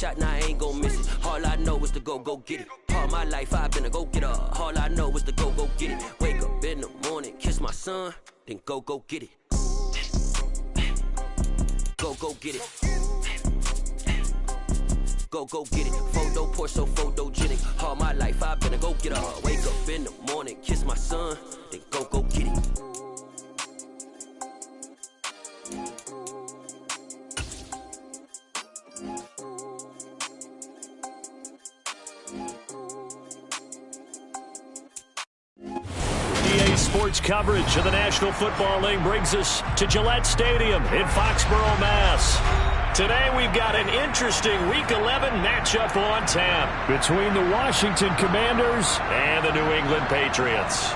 shot, now I ain't gon' miss it. All I know is to go get it. All my life I've been a go-getter. All I know is to go get it. Wake up in the morning, kiss my son, then go get it. Go get it. Go get it. Photo poor, so photogenic. All my life I've been a go-getter. Wake up in the morning, kiss my son, then go get it. EA Sports coverage of the National Football League brings us to Gillette Stadium in Foxborough, Mass. Today we've got an interesting Week 11 matchup on tap between the Washington Commanders and the New England Patriots.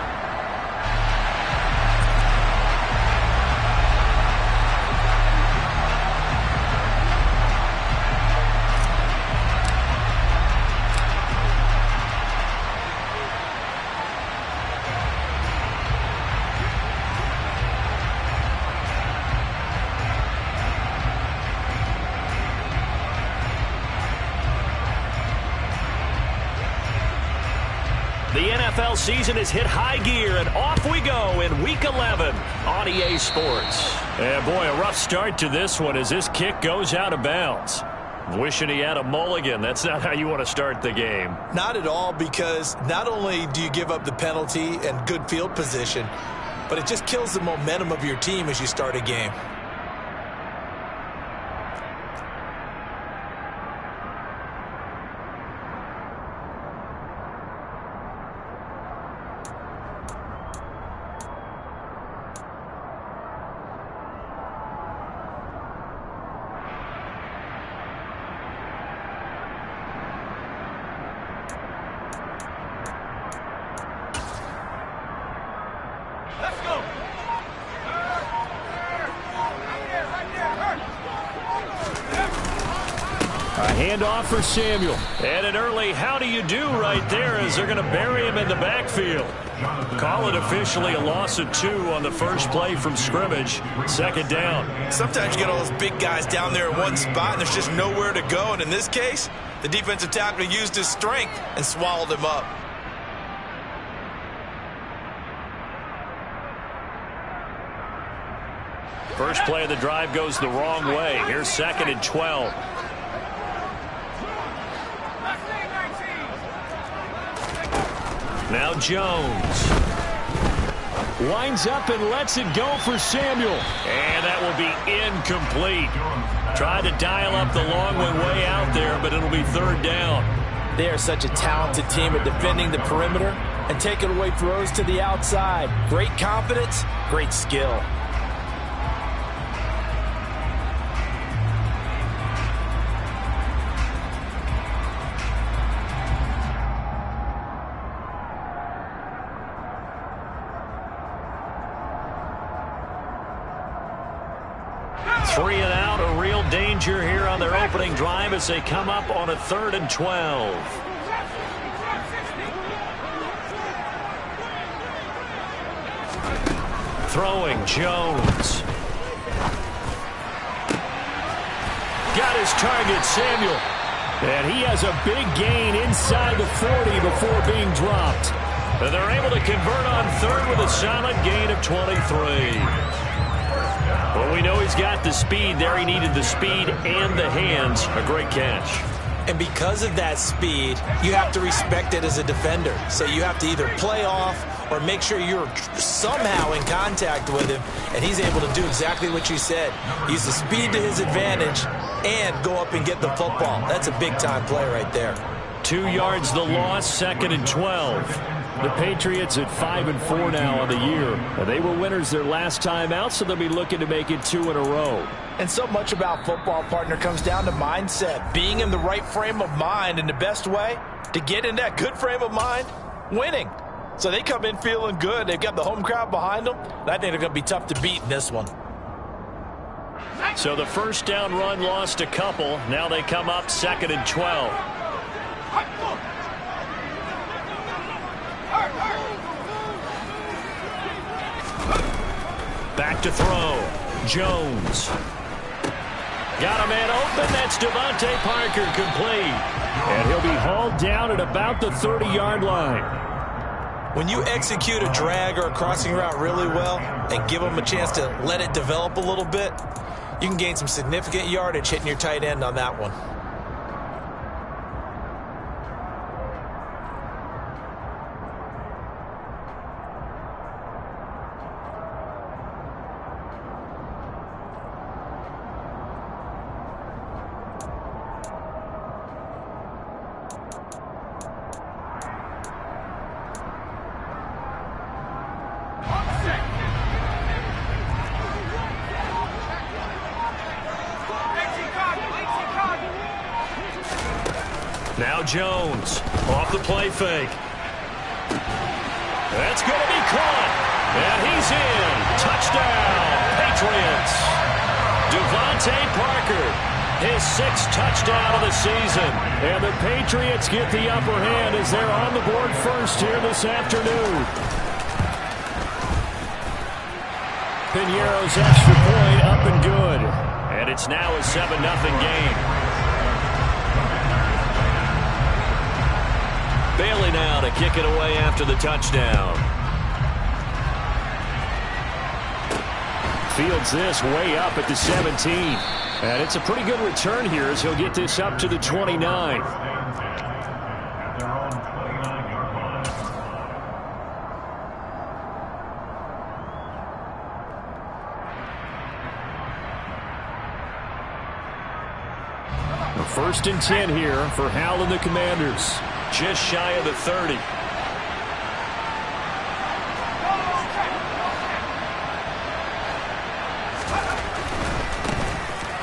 The NFL season has hit high gear, and off we go in Week 11 on EA Sports. And boy, a rough start to this one as this kick goes out of bounds. Wishing he had a mulligan. That's not how you want to start the game. Not at all, because not only do you give up the penalty and good field position, but it just kills the momentum of your team as you start a game. Handoff for Samuel. And an early how do you do right there as they're going to bury him in the backfield. Call it officially a loss of 2 on the first play from scrimmage. Second down. Sometimes you get all those big guys down there in one spot and there's just nowhere to go. And in this case, the defensive tackle used his strength and swallowed him up. First play of the drive goes the wrong way. Here's 2nd and 12. Now Jones. Winds up and lets it go for Samuel. And that will be incomplete. Tried to dial up the long one way out there, but it'll be 3rd down. They are such a talented team at defending the perimeter and taking away throws to the outside. Great confidence, great skill. Three and out, a real danger here on their opening drive as they come up on a 3rd and 12. Throwing Jones. Got his target, Samuel. And he has a big gain inside the 40 before being dropped. And they're able to convert on 3rd with a solid gain of 23. Well, we know he's got the speed there. He needed the speed and the hands. A great catch. And because of that speed, you have to respect it as a defender. So you have to either play off or make sure you're somehow in contact with him. And he's able to do exactly what you said. Use the speed to his advantage and go up and get the football. That's a big-time play right there. 2 yards the loss, 2nd and 12. The Patriots at 5-4 now on the year. They were winners their last time out, so they'll be looking to make it 2 in a row. And so much about football, partner, comes down to mindset. Being in the right frame of mind, and the best way to get in that good frame of mind, winning. So they come in feeling good. They've got the home crowd behind them. And I think they're going to be tough to beat in this one. So the first down run lost a couple. Now they come up 2nd and 12. Back to throw. Jones. Got a man open. That's Devontae Parker, complete. And he'll be hauled down at about the 30-yard line. When you execute a drag or a crossing route really well and give them a chance to let it develop a little bit, you can gain some significant yardage hitting your tight end on that one. Now Jones off the play fake. That's going to be caught. And he's in. Touchdown, Patriots. Devontae Parker, his 6th touchdown of the season. And the Patriots get the upper hand as they're on the board first here this afternoon. Piñeiro's extra point up and good. And it's now a 7-0 game. Bailey now to kick it away after the touchdown. Fields this way up at the 17. And it's a pretty good return here as he'll get this up to the 29. First and 10 here for Howell and the Commanders. Just shy of the 30.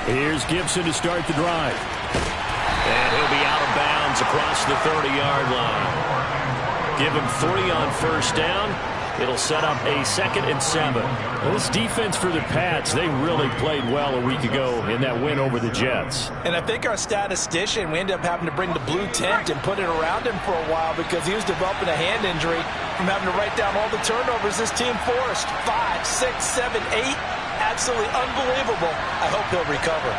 Here's Gibson to start the drive. And he'll be out of bounds across the 30-yard line. Give him 3 on first down. It'll set up a 2nd and 7. Well, this defense for the Pats, they really played well a week ago in that win over the Jets. And I think our statistician, we ended up having to bring the blue tent and put it around him for a while because he was developing a hand injury from having to write down all the turnovers this team forced. 5, 6, 7, 8. Absolutely unbelievable. I hope he'll recover.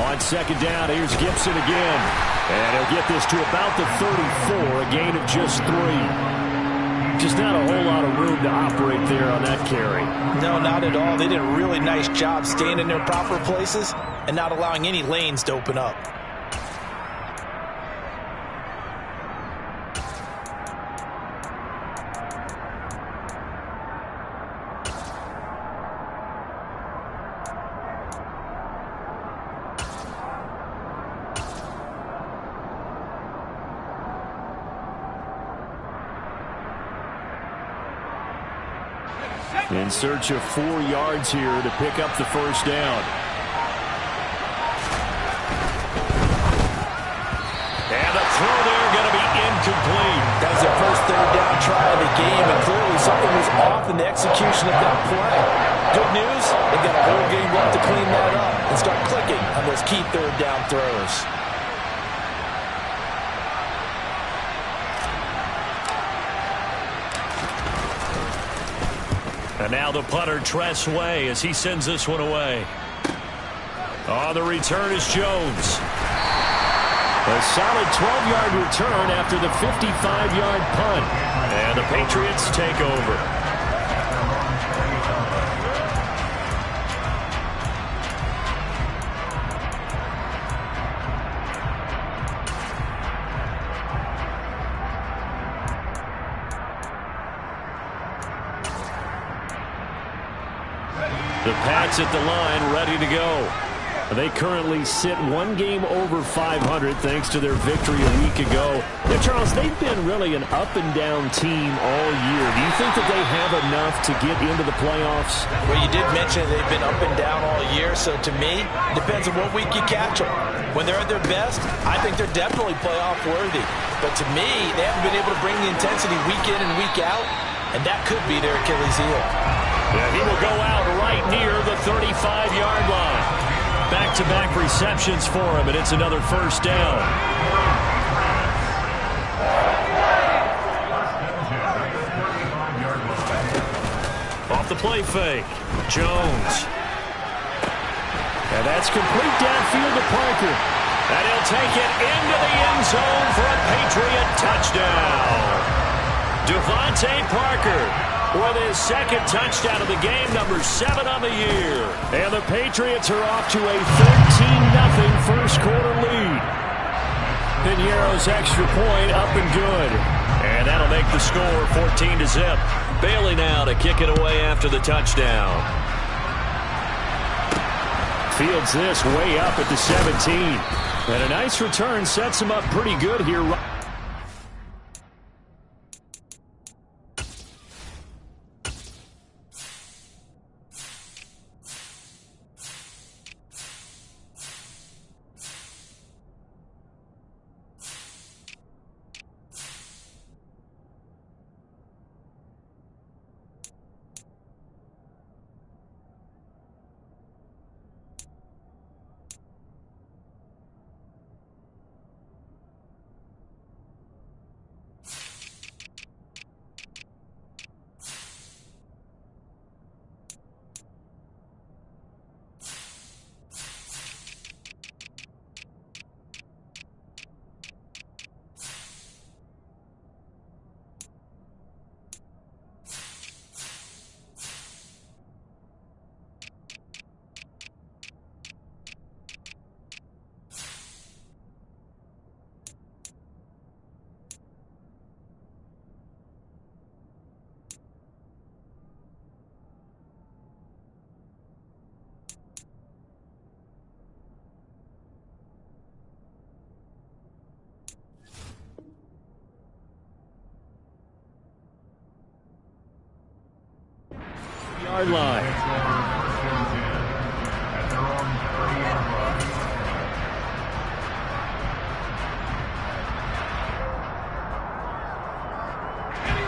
On second down, here's Gibson again. And he'll get this to about the 34, a gain of just 3. Just not a whole lot of room to operate there on that carry. No, not at all. They did a really nice job staying in their proper places and not allowing any lanes to open up. In search of 4 yards here to pick up the first down. And the throw there going to be incomplete. That was their first 3rd down try of the game, and clearly something was off in the execution of that play. Good news, they've got a whole game left to clean that up and start clicking on those key 3rd down throws. And now the punter, Tress Way, as he sends this one away. On the return is Jones. A solid 12-yard return after the 55-yard punt. And the Patriots take over. The Pats at the line, ready to go. They currently sit 1 game over 500 thanks to their victory a week ago. Now, Charles, they've been really an up-and-down team all year. Do you think that they have enough to get into the playoffs? Well, you did mention they've been up and down all year, so to me, it depends on what week you catch them. When they're at their best, I think they're definitely playoff worthy. But to me, they haven't been able to bring the intensity week in and week out, and that could be their Achilles heel. And he will go out right near the 35-yard line. Back-to-back receptions for him, and it's another first down. Off the play fake, Jones. And that's complete downfield to Parker. And he'll take it into the end zone for a Patriot touchdown. Devontae Parker with his second touchdown of the game, number 7 on the year. And the Patriots are off to a 13-0 first quarter lead. Piñeiro's extra point up and good. And that'll make the score 14-0. Bailey now to kick it away after the touchdown. Fields this way up at the 17. And a nice return sets him up pretty good here. Yard line.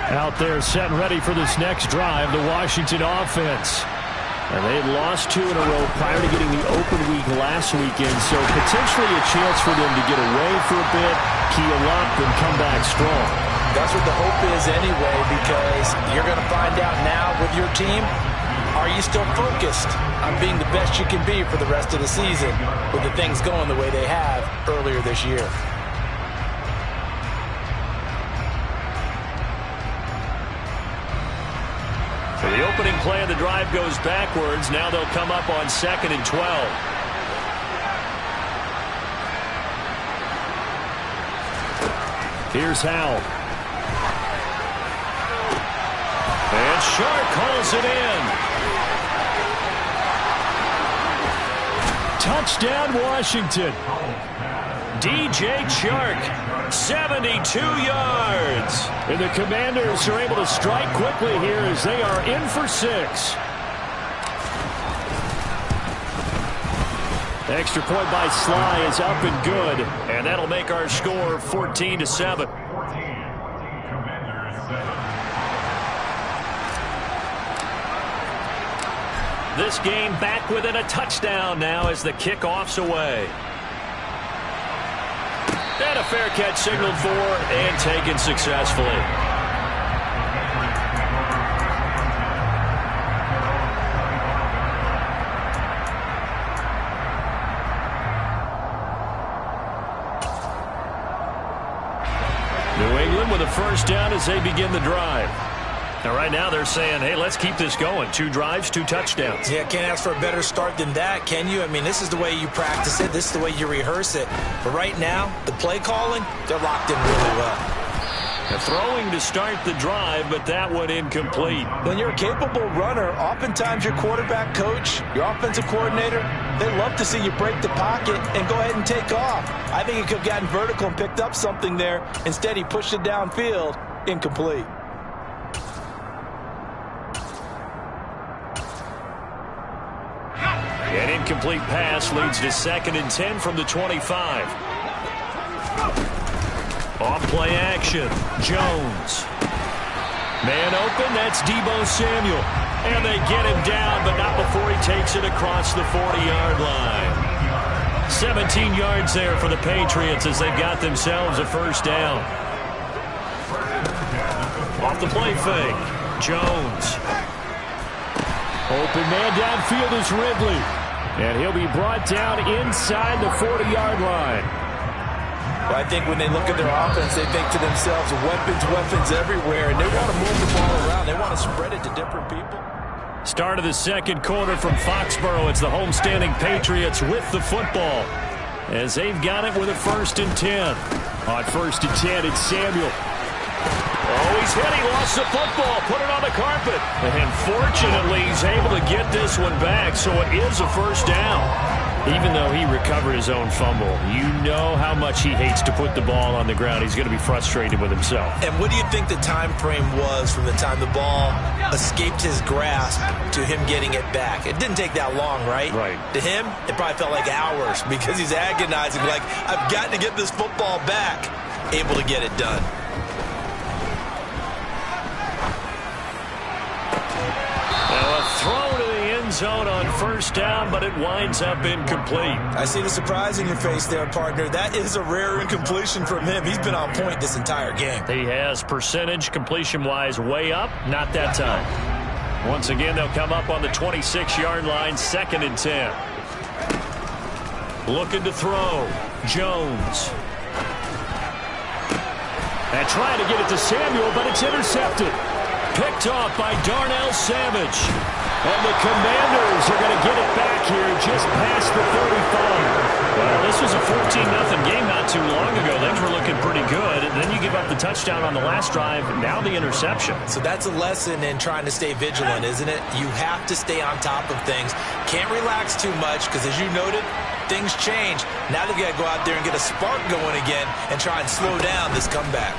Out there set and ready for this next drive, the Washington offense. And they had lost 2 in a row prior to getting the open week last weekend, so potentially a chance for them to get away for a bit, keel up, and come back strong. That's what the hope is anyway, because you're going to find out now with your team, are you still focused on being the best you can be for the rest of the season with the things going the way they have earlier this year? So the opening play of the drive goes backwards. Now they'll come up on 2nd and 12. Here's Howell. And Shark calls it in. Touchdown, Washington. DJ Chark, 72 yards. And the Commanders are able to strike quickly here as they are in for 6. Extra point by Sly is up and good. And that'll make our score 14-7. This game back within a touchdown now as the kickoff's away. And a fair catch signaled for and taken successfully. New England with a first down as they begin the drive. Now, right now they're saying, hey, let's keep this going. 2 drives, 2 touchdowns. Yeah, can't ask for a better start than that, can you? I mean, this is the way you practice it. This is the way you rehearse it. But right now, the play calling, they're locked in really well. A throwing to start the drive, but that one incomplete. When you're a capable runner, oftentimes your quarterback coach, your offensive coordinator, they love to see you break the pocket and go ahead and take off. I think he could have gotten vertical and picked up something there. Instead, he pushed it downfield, incomplete. An incomplete pass leads to 2nd and 10 from the 25. Off play action. Jones. Man open. That's Deebo Samuel. And they get him down, but not before he takes it across the 40-yard line. 17 yards there for the Patriots as they've got themselves a first down. Off the play fake. Jones. Open man downfield is Ridley. And he'll be brought down inside the 40-yard line. Well, I think when they look at their offense, they think to themselves, weapons everywhere, and they want to move the ball around. They want to spread it to different people. Start of the second quarter from Foxborough. It's the homestanding Patriots with the football, as they've got it with a 1st and 10. On 1st and 10, it's Samuel. Oh, he's hit. He lost the football. Put it on the carpet. And fortunately, he's able to get this one back, so it is a 1st down. Even though he recovered his own fumble, you know how much he hates to put the ball on the ground. He's going to be frustrated with himself. And what do you think the time frame was from the time the ball escaped his grasp to him getting it back? It didn't take that long, right? Right. To him, it probably felt like hours because he's agonizing, like, I've got to get this football back. Able to get it done. Now a throw to the end zone on 1st down, but it winds up incomplete. I see the surprise in your face there, partner. That is a rare incompletion from him. He's been on point this entire game. He has percentage completion-wise way up. Not that time. Once again, they'll come up on the 26-yard line, 2nd and 10. Looking to throw. Jones. And trying to get it to Samuel, but it's intercepted. Picked off by Darnell Savage. And the Commanders are going to get it back here just past the 35. Well, this was a 14-0 game not too long ago. Things were looking pretty good. And then you give up the touchdown on the last drive. Now the interception. So that's a lesson in trying to stay vigilant, isn't it? You have to stay on top of things. Can't relax too much because, as you noted, things change. Now they've got to go out there and get a spark going again and try and slow down this comeback.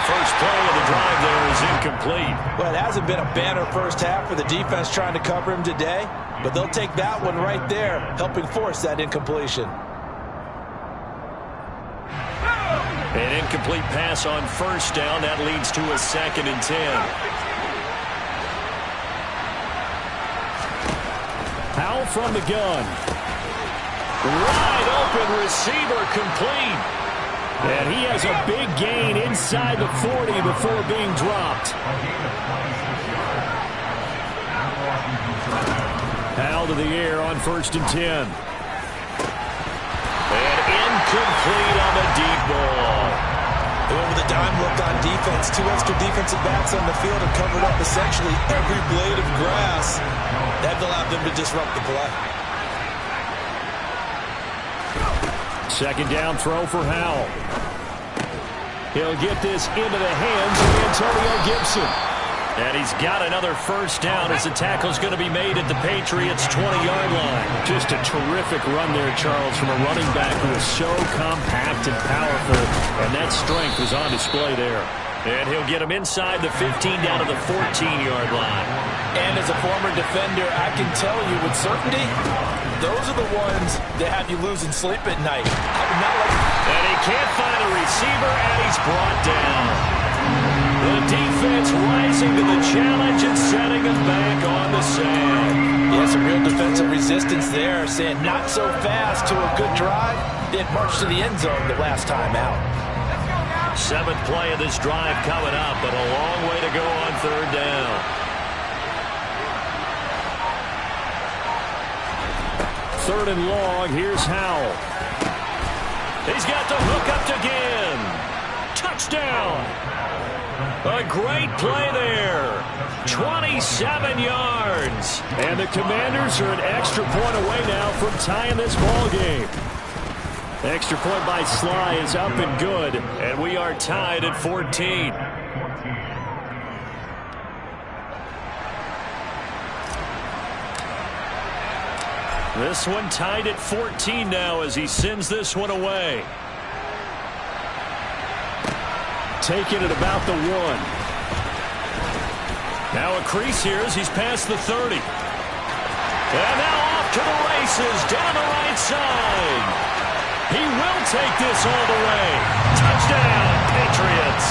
First play of the drive there is incomplete. Well, it hasn't been a banner first half for the defense trying to cover him today, but they'll take that one right there, helping force that incompletion. An incomplete pass on 1st down. That leads to a 2nd and 10. Howell from the gun. Wide open receiver, complete. And he has a big gain inside the 40 before being dropped. Howell to the air on 1st and 10. And incomplete on the deep ball. They went with a dime look on defense. 2 extra defensive backs on the field and covered up essentially every blade of grass. That allowed them to disrupt the play. 2nd down throw for Howell. He'll get this into the hands of Antonio Gibson. And he's got another 1st down as the tackle's going to be made at the Patriots' 20-yard line. Just a terrific run there, Charles, from a running back who is so compact and powerful. And that strength was on display there. And he'll get him inside the 15 down to the 14-yard line. And as a former defender, I can tell you with certainty, those are the ones that have you losing sleep at night. I would not like. And he can't find a receiver, and he's brought down. The defense rising to the challenge and setting him back on the sand. Yeah, some real defensive resistance there, saying not so fast to a good drive. Did march to the end zone the last time out. 7th play of this drive coming up, but a long way to go on 3rd down. 3rd and long, here's Howell. He's got the hook up again. Touchdown. A great play there. 27 yards. And the Commanders are an extra point away now from tying this ball game. Extra point by Sly is up and good, and we are tied at 14. This one tied at 14 now as he sends this one away. Taking it about the 1. Now a crease here as he's past the 30. And now off to the races down the right side. He will take this all the way. Touchdown, Patriots.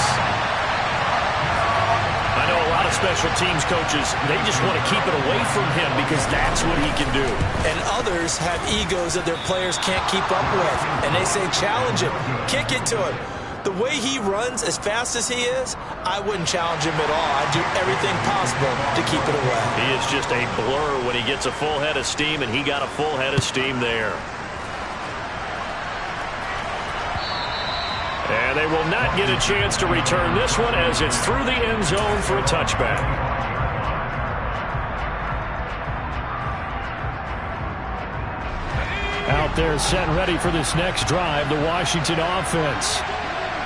I know a lot of special teams coaches, they just want to keep it away from him because that's what he can do. And others have egos that their players can't keep up with. And they say, challenge him, kick it to him. The way he runs as fast as he is, I wouldn't challenge him at all. I'd do everything possible to keep it away. He is just a blur when he gets a full head of steam, and he got a full head of steam there. And they will not get a chance to return this one as it's through the end zone for a touchback. Out there set and ready for this next drive, the Washington offense.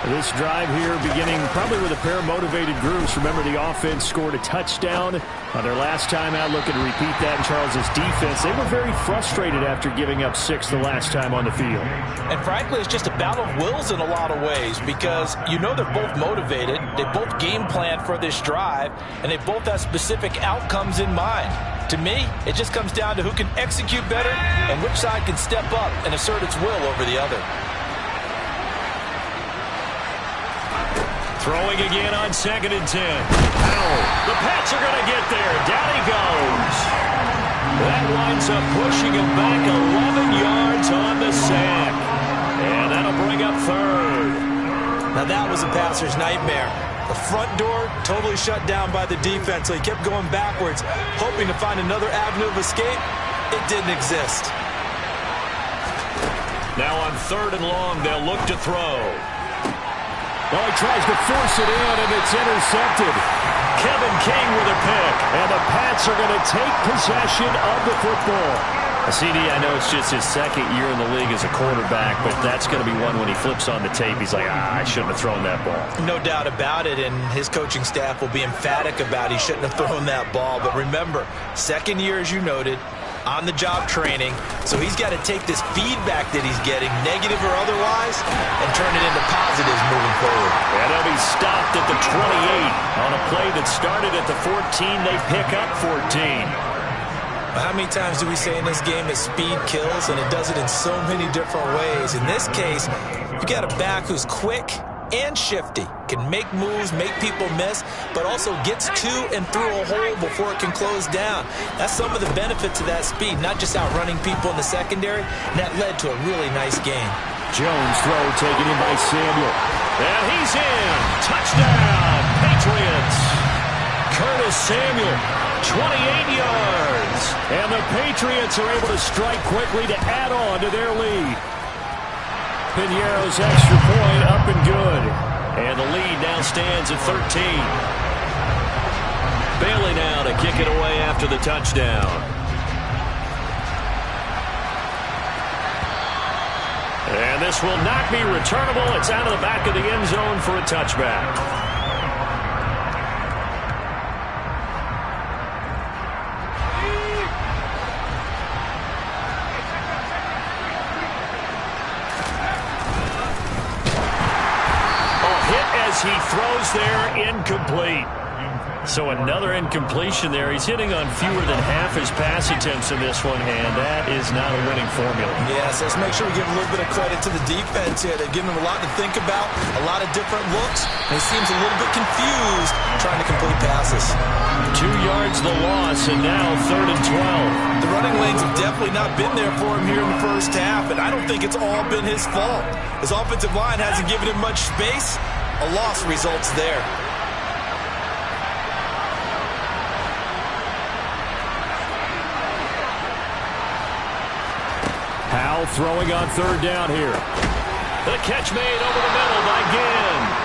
This drive here beginning probably with a pair of motivated groups. Remember, the offense scored a touchdown on their last time out, looking to repeat that in Charles's defense. They were very frustrated after giving up 6 the last time on the field. And frankly, it's just a battle of wills in a lot of ways because you know they're both motivated. They both game plan for this drive, and they both have specific outcomes in mind. To me, it just comes down to who can execute better and which side can step up and assert its will over the other. Throwing again on 2nd and 10. Powell. The Pats are going to get there. Down he goes. That winds up pushing him back 11 yards on the sack. And that'll bring up 3rd. Now that was a passer's nightmare. The front door totally shut down by the defense, so he kept going backwards, hoping to find another avenue of escape. It didn't exist. Now on 3rd and long, they'll look to throw. Well, he tries to force it in, and it's intercepted. Kevin King with a pick, and the Pats are going to take possession of the football. CD, I know it's just his 2nd year in the league as a quarterback, but that's going to be one when he flips on the tape. He's like, I shouldn't have thrown that ball. No doubt about it, and his coaching staff will be emphatic about he shouldn't have thrown that ball. But remember, 2nd year, as you noted, on-the-job training, so he's got to take this feedback that he's getting, negative or otherwise, and turn it into positives moving forward. And he'll be stopped at the 28 on a play that started at the 14. They pick up 14. How many times do we say in this game that speed kills, and it does it in so many different ways? In this case, you got a back who's quick and shifty, can make moves, make people miss, but also gets to and through a hole before it can close down. That's some of the benefits of that speed, not just outrunning people in the secondary, and that led to a really nice game. Jones throw taken in by Samuel. And he's in. Touchdown, Patriots. Curtis Samuel, 28 yards. And the Patriots are able to strike quickly to add on to their lead. Piñeiro's extra point up and good. And the lead now stands at 13. Bailey now to kick it away after the touchdown. And this will not be returnable. It's out of the back of the end zone for a touchback. He throws there, incomplete. So another incompletion there. He's hitting on fewer than half his pass attempts in this one, and that is not a winning formula. Yes, let's make sure we give a little bit of credit to the defense here. They've given him a lot to think about, a lot of different looks, and he seems a little bit confused trying to complete passes. 2 yards the loss, and now 3rd and 12. The running lanes have definitely not been there for him here in the first half, and I don't think it's all been his fault. His offensive line hasn't given him much space. A loss results there. Powell throwing on 3rd down here. The catch made over the middle by Ginn.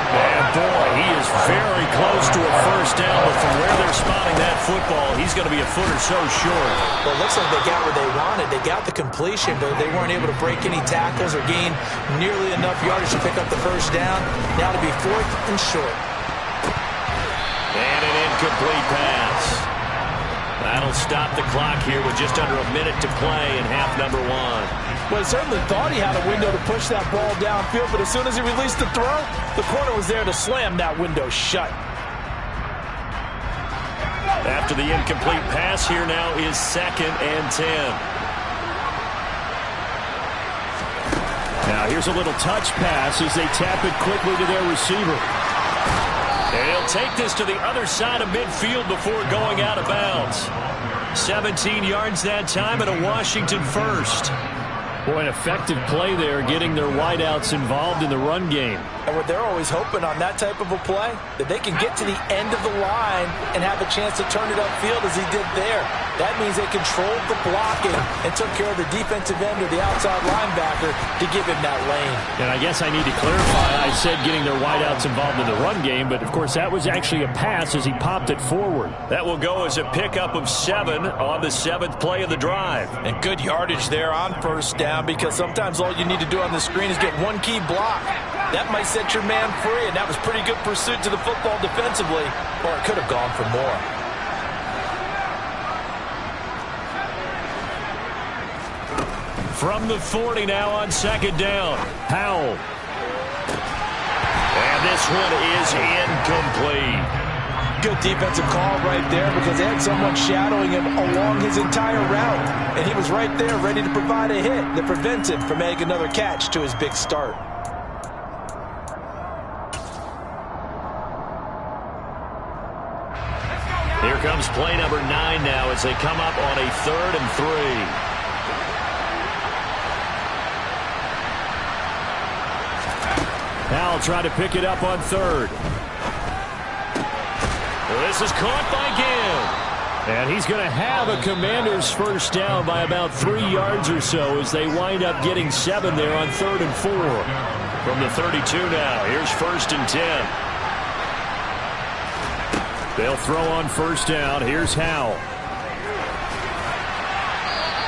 And boy, he is very close to a first down, but from where they're spotting that football, he's going to be a foot or so short. Well, it looks like they got what they wanted. They got the completion, but they weren't able to break any tackles or gain nearly enough yardage to pick up the first down. Now to be 4th and short. And an incomplete pass. That'll stop the clock here with just under a minute to play in half number 1. Well, he certainly thought he had a window to push that ball downfield, but as soon as he released the throw, the corner was there to slam that window shut. After the incomplete pass, here now is 2nd and 10. Now here's a little touch pass as they tap it quickly to their receiver. And he'll take this to the other side of midfield before going out of bounds. 17 yards that time and a Washington first. Boy, an effective play there, getting their wideouts involved in the run game. And what they're always hoping on that type of a play, that they can get to the end of the line and have a chance to turn it upfield as he did there. That means they controlled the blocking and took care of the defensive end or the outside linebacker to give him that lane. And I guess I need to clarify, I said getting their wideouts involved in the run game, but of course that was actually a pass as he popped it forward. That will go as a pickup of 7 on the 7th play of the drive. And good yardage there on first down, because sometimes all you need to do on the screen is get one key block. That might set your man free, and that was pretty good pursuit to the football defensively, or it could have gone for more. From the 40 now on 2nd down, Howell. And this one is incomplete. Good defensive call right there, because they had someone shadowing him along his entire route, and he was right there ready to provide a hit that prevents him from making another catch to his big start. Here comes play number 9 now as they come up on a 3rd and 3. Howell trying to pick it up on 3rd. This is caught by Gill. And he's going to have a Commanders first down by about 3 yards or so as they wind up getting 7 there on 3rd and 4. From the 32 now, here's 1st and 10. They'll throw on first down. Here's Howell.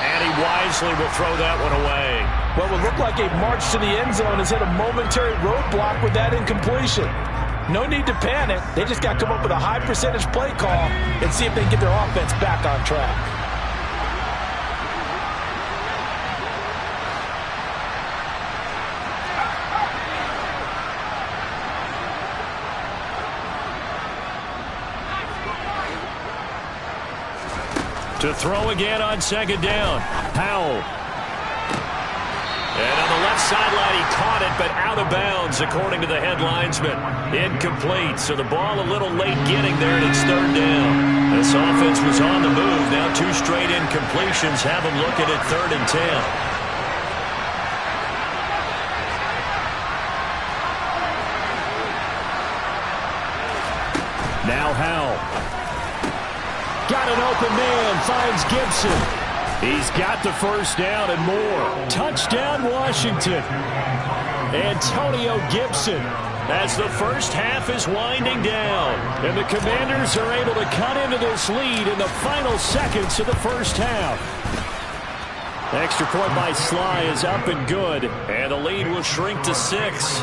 And he wisely will throw that one away. What would look like a march to the end zone has hit a momentary roadblock with that incompletion. No need to panic. They just got to come up with a high percentage play call and see if they can get their offense back on track. To throw again on 2nd down, Howell. And on the left sideline, he caught it, but out of bounds, according to the head linesman. Incomplete, so the ball a little late getting there, and it's 3rd down. This offense was on the move. Now 2 straight incompletions have them looking at 3rd and 10. Now Howell. Got an open man, finds Gibson. He's got the first down and more. Touchdown, Washington. Antonio Gibson as the first half is winding down. And the Commanders are able to cut into this lead in the final seconds of the first half. Extra point by Sly is up and good. And the lead will shrink to 6.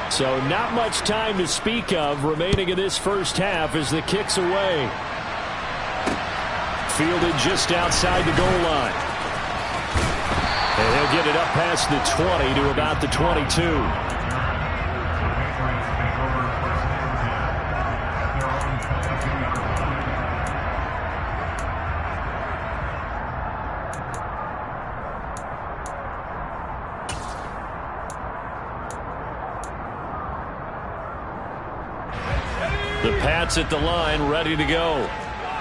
So not much time to speak of remaining in this first half as the kick's away. Fielded just outside the goal line. And he'll get it up past the 20 to about the 22. The Pats at the line, ready to go.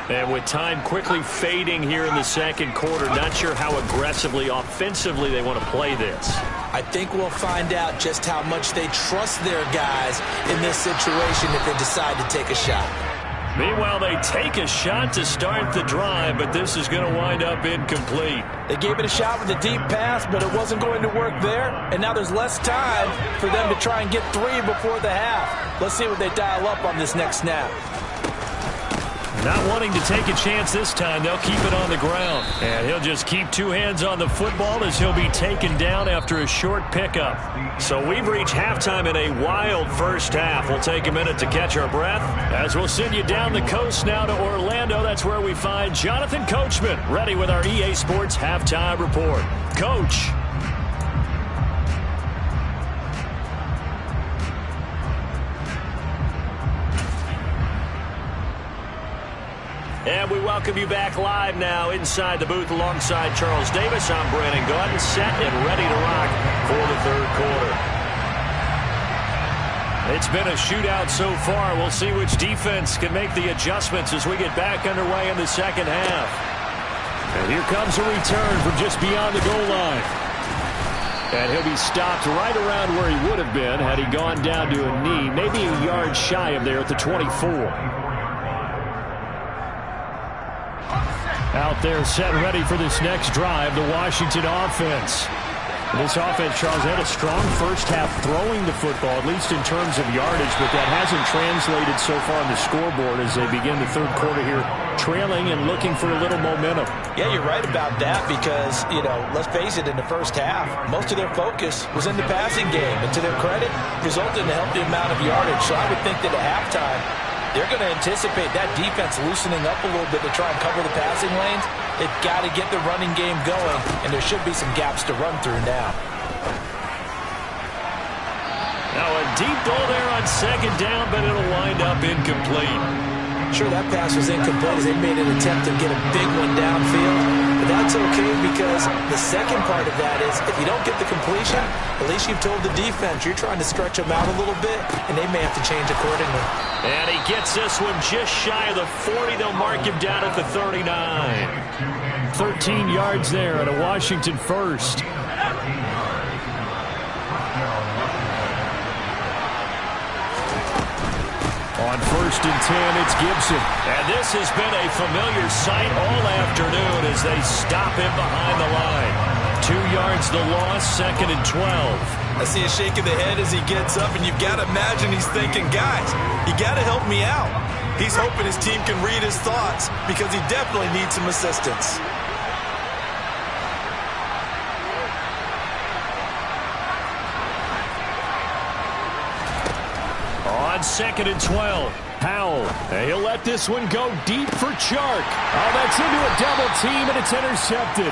And with time quickly fading here in the second quarter, not sure how aggressively, offensively they want to play this. I think we'll find out just how much they trust their guys in this situation if they decide to take a shot. Meanwhile, they take a shot to start the drive, but this is going to wind up incomplete. They gave it a shot with a deep pass, but it wasn't going to work there. And now there's less time for them to try and get 3 before the half. Let's see what they dial up on this next snap. Not wanting to take a chance this time, they'll keep it on the ground. And he'll just keep 2 hands on the football as he'll be taken down after a short pickup. So we've reached halftime in a wild first half. We'll take a minute to catch our breath as we'll send you down the coast now to Orlando. That's where we find Jonathan Coachman ready with our EA Sports Halftime Report. Coach. And we welcome you back live now inside the booth alongside Charles Davis. I'm Brandon Gaudin, set and ready to rock for the third quarter. It's been a shootout so far. We'll see which defense can make the adjustments as we get back underway in the second half. And here comes a return from just beyond the goal line. And he'll be stopped right around where he would have been had he gone down to a knee, maybe a yard shy of there at the 24. Out there set ready for this next drive, the Washington offense. This offense, Charles, had a strong first half throwing the football, at least in terms of yardage, but that hasn't translated so far on the scoreboard as they begin the third quarter here, trailing and looking for a little momentum. Yeah, you're right about that because, let's face it, in the first half, most of their focus was in the passing game. And to their credit, resulted in a healthy amount of yardage. So I would think that at halftime, they're going to anticipate that defense loosening up a little bit to try and cover the passing lanes. They've got to get the running game going, and there should be some gaps to run through now. Now a deep ball there on second down, but it'll wind up incomplete. Sure, that pass was incomplete as they made an attempt to get a big one downfield. But that's okay because the second part of that is if you don't get the completion, at least you've told the defense you're trying to stretch them out a little bit, and they may have to change accordingly. And he gets this one just shy of the 40. They'll mark him down at the 39. 13 yards there and a Washington first. On 1st and 10, it's Gibson. And this has been a familiar sight all afternoon as they stop him behind the line. 2 yards the loss, 2nd and 12. I see a shake of the head as he gets up, and you've got to imagine he's thinking, guys, you got to help me out. He's hoping his team can read his thoughts because he definitely needs some assistance. On 2nd and 12, Howell. He'll let this one go deep for Chark. Oh, that's into a double team, and it's intercepted.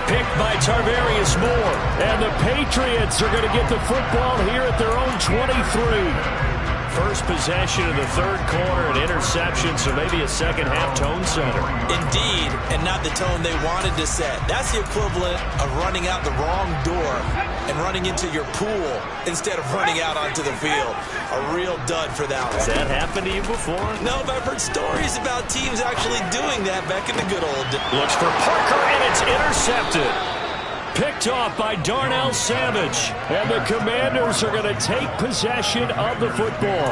Picked by Tarvarius Moore. And the Patriots are going to get the football here at their own 23. First possession of the third quarter, an interception, so maybe a second-half tone setter. Indeed, and not the tone they wanted to set. That's the equivalent of running out the wrong door and running into your pool instead of running out onto the field. A real dud for that one. Has that happened to you before? No, but I've heard stories about teams actually doing that back in the good old days. Looks for Parker, and it's intercepted. Picked off by Darnell Savage. And the Commanders are going to take possession of the football.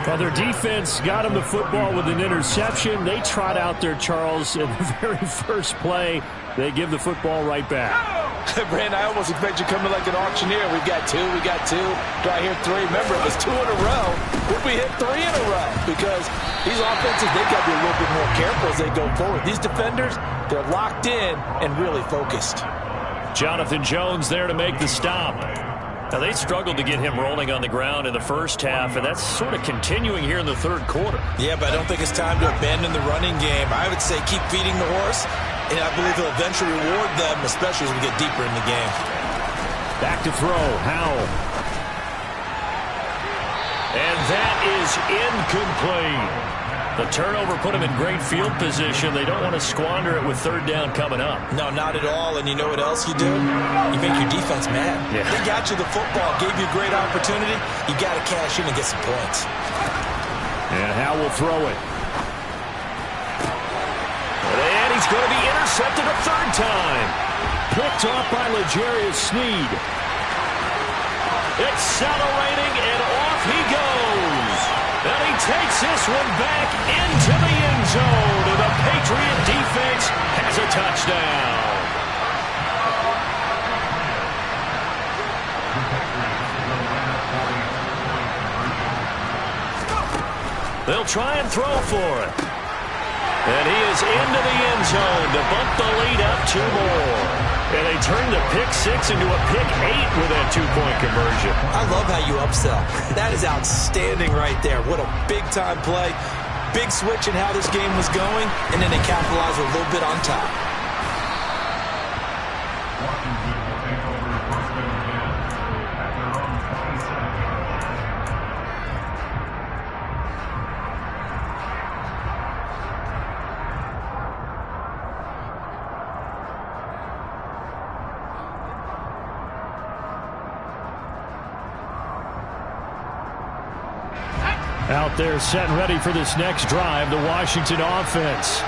Well, their defense got him the football with an interception. They trot out there, Charles, in the very first play. They give the football right back. Brand, I almost expect you coming like an auctioneer. We've got two. Do I hear three? Remember, it was 2 in a row. Would we hit 3 in a row? Because these offenses, they've got to be a little bit more careful as they go forward. These defenders, they're locked in and really focused. Jonathan Jones there to make the stop. Now, they struggled to get him rolling on the ground in the first half, and that's sort of continuing here in the third quarter. Yeah, but I don't think it's time to abandon the running game. I would say keep feeding the horse, and I believe he'll eventually reward them, especially as we get deeper in the game. Back to throw, Howell. And that is incomplete. The turnover put them in great field position. They don't want to squander it with third down coming up. No, not at all. And you know what else you do? You make your defense mad. Yeah. They got you the football, gave you a great opportunity. You got to cash in and get some points. And Howell will throw it. And he's going to be intercepted a third time. Picked off by L'Jarius Sneed. Accelerating, and off he goes. And he takes this one back into the end zone. And the Patriot defense has a touchdown. They'll try and throw for it. And he is into the end zone to bump the lead up 2 more. And they turn the pick 6 into a pick 8 with that 2-point conversion. I love how you upsell. That is outstanding right there. What a big-time play. Big switch in how this game was going, and then they capitalized a little bit on top. Out there set and ready for this next drive, the Washington offense.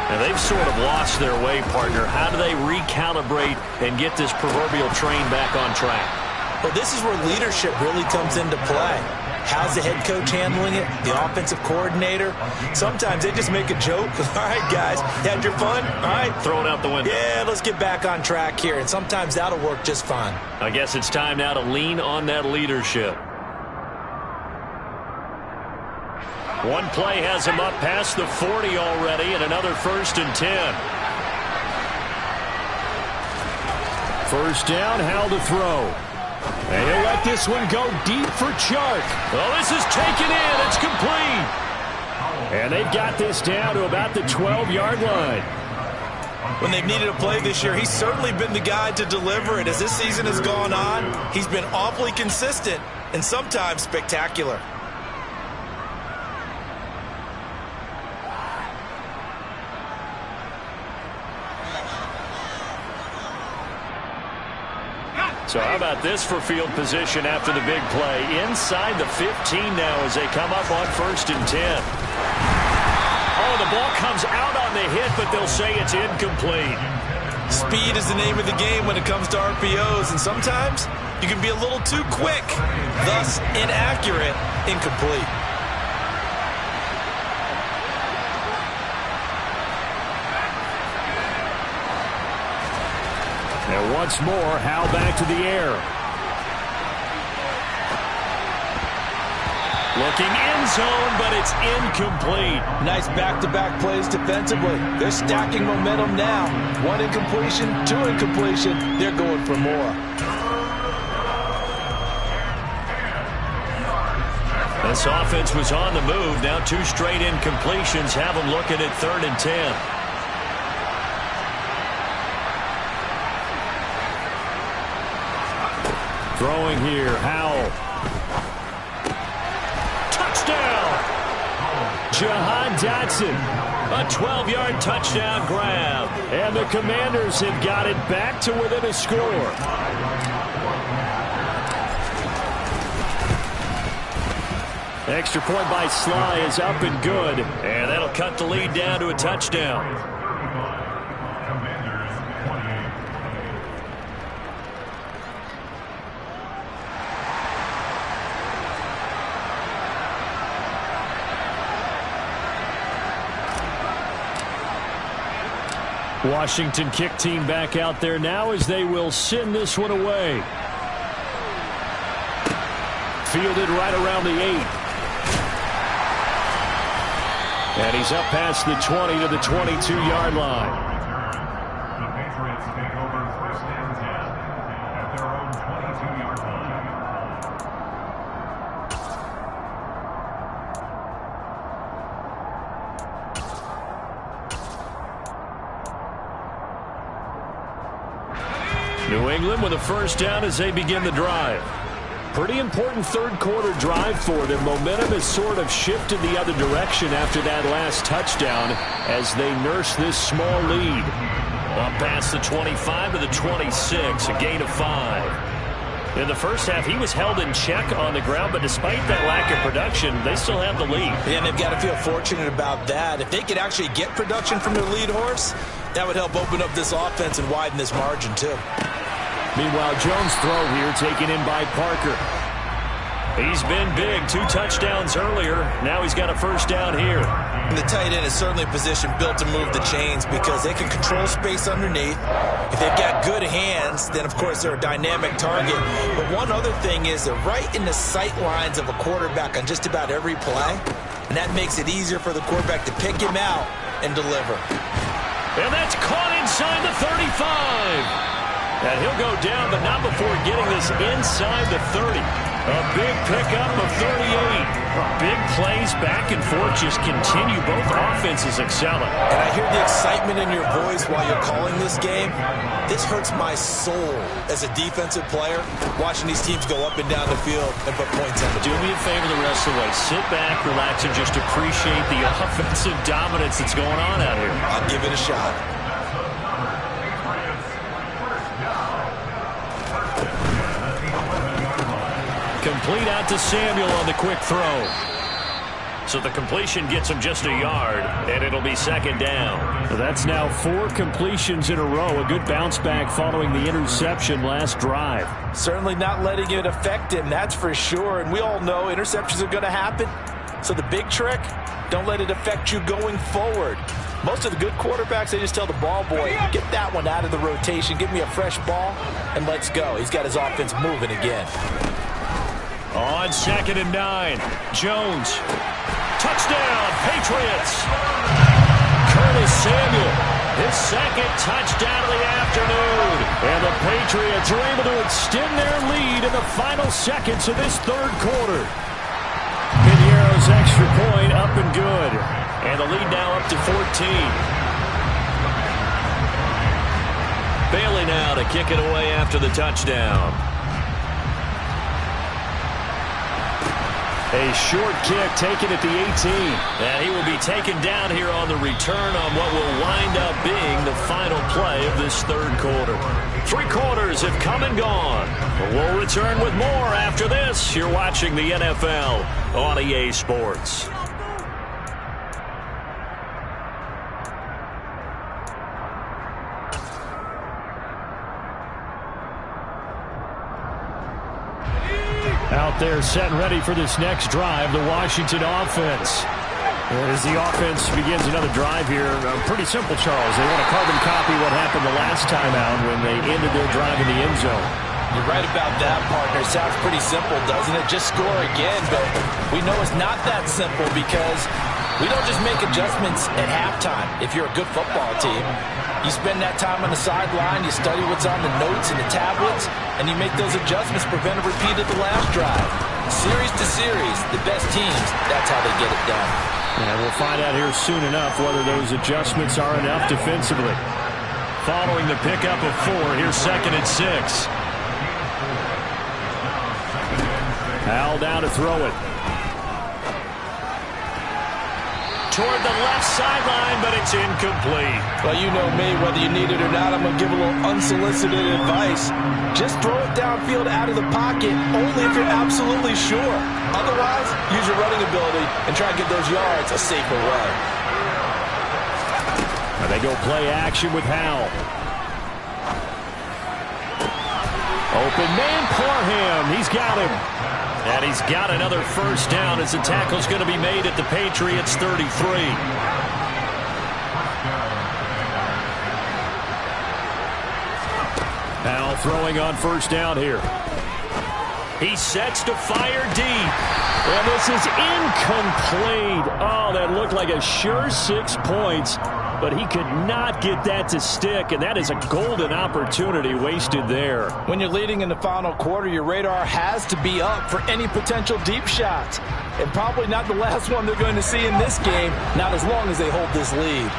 And they've sort of lost their way, partner. How do they recalibrate and get this proverbial train back on track? Well, this is where leadership really comes into play. How's the head coach handling it? The offensive coordinator? Sometimes they just make a joke. All right, guys, had your fun? All right. Throw it out the window. Yeah, let's get back on track here. And sometimes that'll work just fine. I guess it's time now to lean on that leadership. One play has him up past the 40 already, and another 1st and 10. First down, Howell to throw. And he'll let this one go deep for Chark. Oh, this is taken in. It's complete. And they've got this down to about the 12-yard line. When they've needed a play this year, he's certainly been the guy to deliver it. As this season has gone on, he's been awfully consistent and sometimes spectacular. So how about this for field position after the big play? Inside the 15 now as they come up on 1st and 10. Oh, the ball comes out on the hit, but they'll say it's incomplete. Speed is the name of the game when it comes to RPOs, and sometimes you can be a little too quick, thus inaccurate, incomplete. And once more, Howell back to the air. Looking end zone, but it's incomplete. Nice back-to-back plays defensively. They're stacking momentum now. 1 incompletion, 2 incompletion. They're going for more. This offense was on the move. Now 2 straight incompletions have them looking at 3rd and 10. Throwing here, Howell. Touchdown! Jahan Dotson. A 12-yard touchdown grab. And the Commanders have got it back to within a score. Extra point by Sly is up and good. And that'll cut the lead down to a touchdown. Washington kick team back out there now as they will send this one away. Fielded right around the 8. And he's up past the 20 to the 22-yard line. The Patriots take over 1st and 10 at their own 22-yard line. New England with a first down as they begin the drive. Pretty important 3rd quarter drive for them. Momentum has sort of shifted the other direction after that last touchdown as they nurse this small lead. Up past the 25 to the 26, a gain of 5. In the first half, he was held in check on the ground, but despite that lack of production, they still have the lead. Yeah, and they've got to feel fortunate about that. If they could actually get production from their lead horse, that would help open up this offense and widen this margin, too. Meanwhile, Jones' throw here taken in by Parker. He's been big. 2 touchdowns earlier. Now he's got a first down here. And the tight end is certainly a position built to move the chains because they can control space underneath. If they've got good hands, then, of course, they're a dynamic target. But one other thing is they're right in the sight lines of a quarterback on just about every play. And that makes it easier for the quarterback to pick him out and deliver. And that's caught inside the 35. And he'll go down, but not before getting this inside the 30. A big pickup of 38. Big plays back and forth just continue. Both offenses excelling. And I hear the excitement in your voice while you're calling this game. This hurts my soul as a defensive player, watching these teams go up and down the field and put points on the board. Do me a favor the rest of the way. Sit back, relax, and just appreciate the offensive dominance that's going on out here. I'll give it a shot. Complete out to Samuel on the quick throw. So the completion gets him just a yard, and it'll be second down. Well, that's now 4 completions in a row. A good bounce back following the interception last drive. Certainly not letting it affect him, that's for sure. And we all know interceptions are going to happen. So the big trick, don't let it affect you going forward. Most of the good quarterbacks, they just tell the ball boy, get that one out of the rotation, give me a fresh ball, and let's go. He's got his offense moving again. On 2nd and 9, Jones. Touchdown, Patriots. Curtis Samuel, his second touchdown of the afternoon. And the Patriots are able to extend their lead in the final seconds of this third quarter. Piñeiro's extra point up and good. And the lead now up to 14. Bailey now to kick it away after the touchdown. A short kick taken at the 18. And he will be taken down here on the return on what will wind up being the final play of this third quarter. 3 quarters have come and gone. But we'll return with more after this. You're watching the NFL on EA Sports. Out there set and ready for this next drive, the Washington offense. As the offense begins another drive here, pretty simple, Charles. They want to carbon copy what happened the last time out when they ended their drive in the end zone. You're right about that, partner. Sounds pretty simple, doesn't it? Just score again, but we know it's not that simple because we don't just make adjustments at halftime. If you're a good football team, you spend that time on the sideline, you study what's on the notes and the tablets, and you make those adjustments, prevent a repeat of the last drive. Series to series, the best teams, that's how they get it done. And we'll find out here soon enough whether those adjustments are enough defensively. Following the pickup of 4, here's 2nd and 6. Howell down to throw it. Toward the left sideline, but it's incomplete. Well, you know me, whether you need it or not, I'm going to give a little unsolicited advice. Just throw it downfield out of the pocket, only if you're absolutely sure. Otherwise, use your running ability and try and get those yards a safer way. And they go play action with Howell. Open man, Parham. He's got him. And he's got another first down as the tackle's going to be made at the Patriots 33. Howell throwing on first down here. He sets to fire deep. And this is incomplete. Oh, that looked like a sure 6 points. But he could not get that to stick, and that is a golden opportunity wasted there. When you're leading in the final quarter, your radar has to be up for any potential deep shots. And probably not the last one they're going to see in this game, not as long as they hold this lead.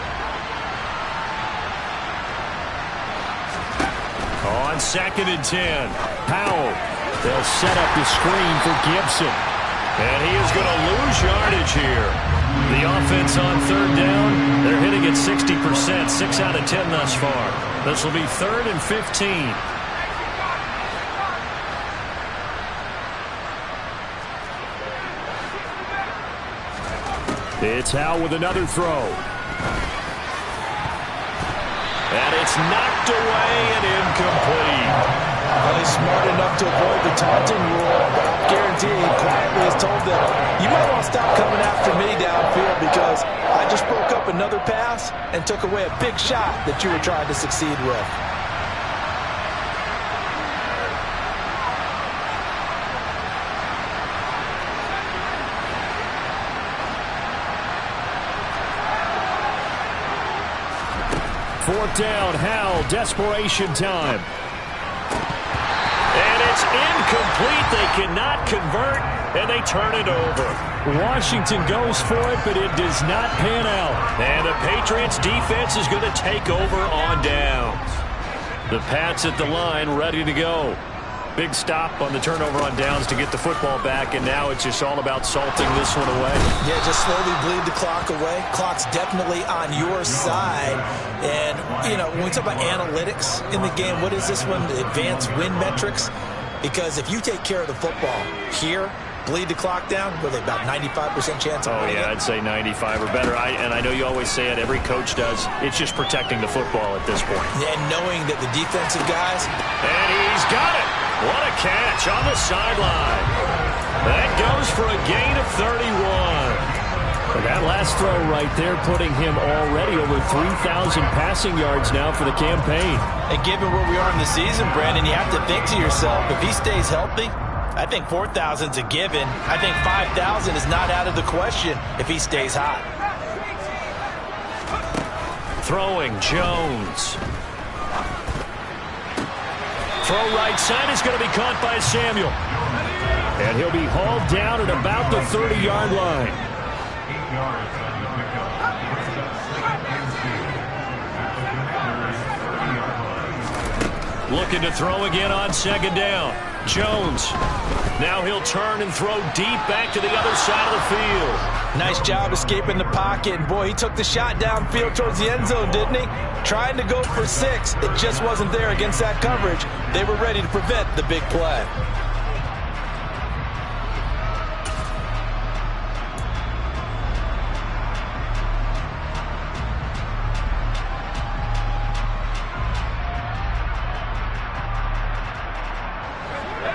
On 2nd and 10, Howell. They'll set up the screen for Gibson. And he is going to lose yardage here. The offense on 3rd down, they're hitting at 60%, 6 out of 10 thus far. This will be 3rd and 15. It's Howell with another throw. And it's knocked away and incomplete. Well, he's smart enough to avoid the taunting rule, but I'm guaranteed quietly has told them, you might want to stop coming after me downfield because I just broke up another pass and took away a big shot that you were trying to succeed with. Fourth down, Howell, desperation time. And it's incomplete. They cannot convert, and they turn it over. Washington goes for it, but it does not pan out. And the Patriots defense is going to take over on downs. The Pats at the line, ready to go. Big stop on the turnover on downs to get the football back, and now it's just all about salting this one away. Yeah, just slowly bleed the clock away. Clock's definitely on your side. And, you know, when we talk about analytics in the game, what is this one? The advanced win metrics? Because if you take care of the football here, bleed the clock down? Were they about 95% chance of winning it? I'd say 95 or better. And I know you always say it, every coach does. It's just protecting the football at this point. And knowing that the defensive guys... And he's got it. What a catch on the sideline. That goes for a gain of 31. But that last throw right there putting him already over 3,000 passing yards now for the campaign. And given where we are in the season, Brandon, you have to think to yourself, if he stays healthy, I think 4,000's a given. I think 5,000 is not out of the question if he stays hot. Throwing, Jones. Throw right side is going to be caught by Samuel. And he'll be hauled down at about the 30-yard line. 8 yards on the pickup. First up, second and 2. At the 30-yard line. Looking to throw again on second down. Jones. Now he'll turn and throw deep back to the other side of the field. Nice job escaping the pocket. And boy, he took the shot downfield towards the end zone, didn't he? Trying to go for 6. It just wasn't there against that coverage. They were ready to prevent the big play.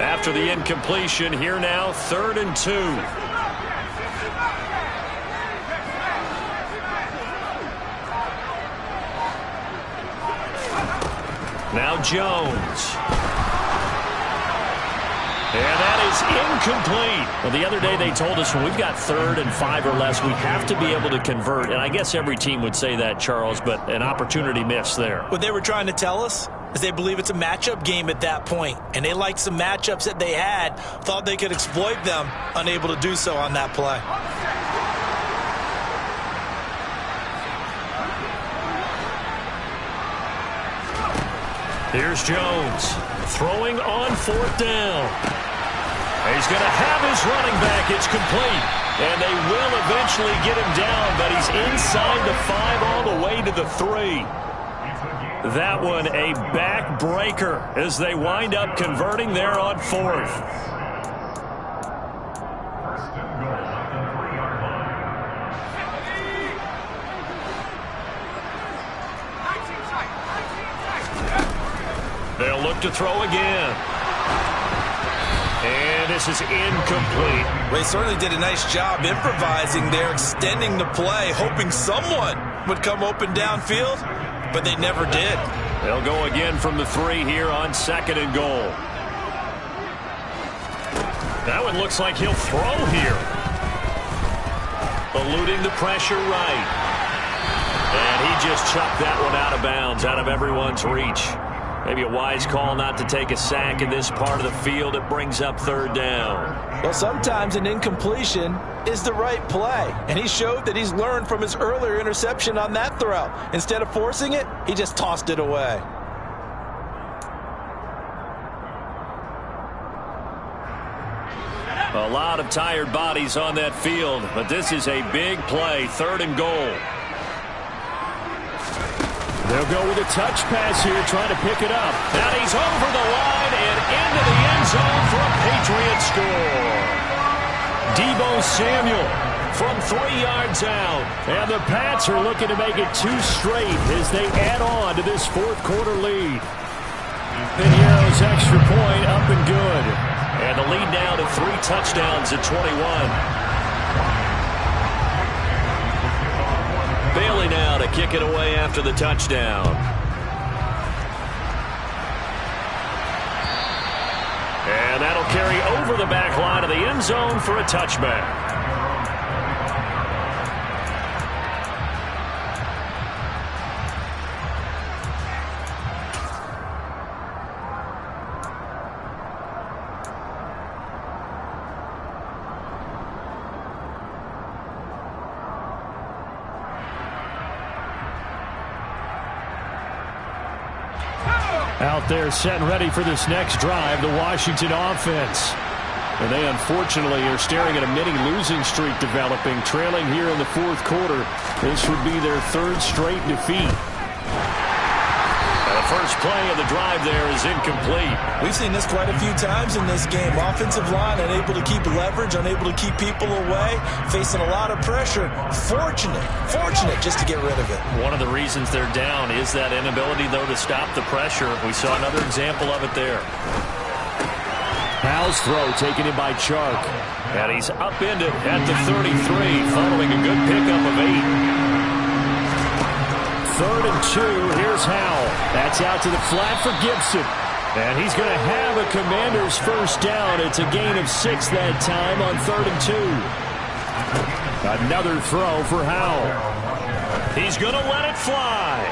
After the incompletion, here now, 3rd and 2. Now Jones. And that is incomplete. Well, the other day they told us when we've got 3rd and 5 or less, we have to be able to convert. And I guess every team would say that, Charles, but an opportunity missed there. What they were trying to tell us is they believe it's a matchup game at that point. And they liked some matchups that they had, thought they could exploit them, unable to do so on that play. Here's Jones throwing on 4th down. He's going to have his running back. It's complete. And they will eventually get him down, but he's inside the 5 all the way to the 3. That one a backbreaker as they wind up converting there on 4th. First and goal at the 3-yard line. They'll look to throw again. And this is incomplete. Well, he certainly did a nice job improvising there, extending the play, hoping someone would come open downfield, but they never did. They'll go again from the 3 here on 2nd and goal. That one looks like he'll throw here. Eluding the pressure right. And he just chucked that one out of bounds, out of everyone's reach. Maybe a wise call not to take a sack in this part of the field. It brings up 3rd down. Well, sometimes an incompletion is the right play. And he showed that he's learned from his earlier interception on that throw. Instead of forcing it, he just tossed it away. A lot of tired bodies on that field, but this is a big play, 3rd and goal. They'll go with a touch pass here, trying to pick it up. And he's over the line and into the end zone for a Patriot score. Deebo Samuel from 3 yards out. And the Pats are looking to make it 2 straight as they add on to this 4th quarter lead. Pinheiro's extra point up and good. And the lead now to 3 touchdowns at 21. Bailey now to kick it away after the touchdown. And that'll carry over the back line of the end zone for a touchback. Out there set and ready for this next drive, the Washington offense. And they unfortunately are staring at a mini losing streak developing, trailing here in the 4th quarter. This would be their 3rd straight defeat. And The first play of the drive there is incomplete. We've seen this quite a few times in this game. Offensive line unable to keep leverage, unable to keep people away, facing a lot of pressure. Fortunate just to get rid of it. One of the reasons they're down is that inability, though, to stop the pressure. We saw another example of it there. Howell's throw taken in by Chark. And he's upended at the 33 following a good pickup of 8. 3rd and 2. Here's Howell. That's out to the flat for Gibson. And he's going to have a Commanders first down. It's a gain of 6 that time on 3rd and 2. Another throw for Howell. He's going to let it fly.